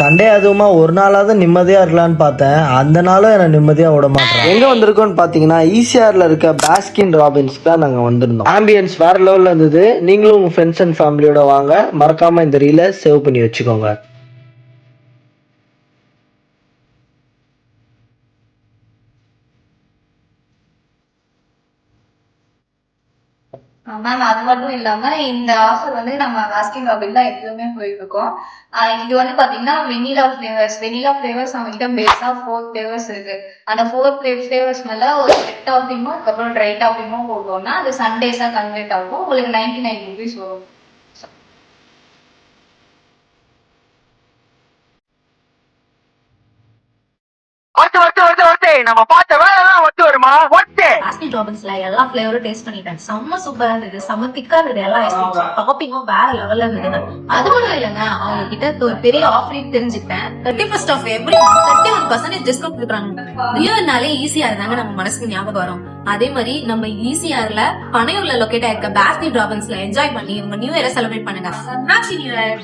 Sunday அதுவுமா ஒரு நாளாவது நிம்மதியா இருக்கலான்னு பார்த்தேன். அந்த நாளும் என்ன நிம்மதியா விட மாட்டேன். எங்க வந்திருக்கோம்னு பாத்தீங்கன்னா ஈசிஆர்ல இருக்க பாஸ்கின் ராபின்ஸ்க்கு தான் நாங்க வந்திருந்தோம். ஆம்பியன்ஸ் வேற லெவல்ல இருந்தது. நீங்களும் உங்க ஃப்ரெண்ட்ஸ் அண்ட் ஃபேமிலியோட வாங்க. மறக்காம இந்த ரீலை சேவ் பண்ணி வச்சுக்கோங்க. மேம் அது மட்டும் இல்லாம இந்த ஆஃபர் வந்து நம்ம பாஸ்கின் ராபின்ஸ் தான் எப்பவுமே போயிட்டு இருக்கோம். இது வந்து பாத்தீங்கன்னா வெனிலா ஃபிளேவர்ஸ் நம்ம கிட்ட பேஸா 4 ஃபிளேவர்ஸ் இருக்கு. அந்த 4 ஃபிளேவர்ஸ் மேல ஒரு ரெட் டாப்பிங்கும் அதுக்கப்புறம் ட்ரை டாப்பிங்கும் போட்டோம்னா அது சண்டேஸா கன்வெர்ட் ஆகும். உங்களுக்கு 99 rupees வரும். நம்ம பார்த்த வேலைலாம் ஒத்து வருமா? ஒத்து. பாஸ்கின் ராபின்ஸ்ல எல்லா ஃபிளேவரும் டேஸ்ட் பண்ணிட்டேன். செம்ம சூப்பரா இருந்தது. செம்ம திக்கா இருந்தது. எல்லா ஐஸ்கிரீம்ஸும் டாப்பிங்கும் வேற லெவல்ல இருந்தது. அது மட்டும் இல்லைங்க, அவங்க கிட்ட ஒரு பெரிய ஆஃபரையும் தெரிஞ்சுக்கிட்டேன். 31st of every month 31% discount கொடுக்குறாங்க. நியூனாலே ஈஸியா இருந்தாங்க நம்ம மனசுக்கு ஞாபகம் வரும். அதே மாதிரி நம்ம ஈஸியார்ல பனையூர்ல லொக்கேட் ஆயிருக்க பாஸ்கின் ராபின்ஸ்ல என்ஜாய் பண்ணி உங்க நியூ இயரை செலிப்ரேட் பண்ணுங்க. Happy new year.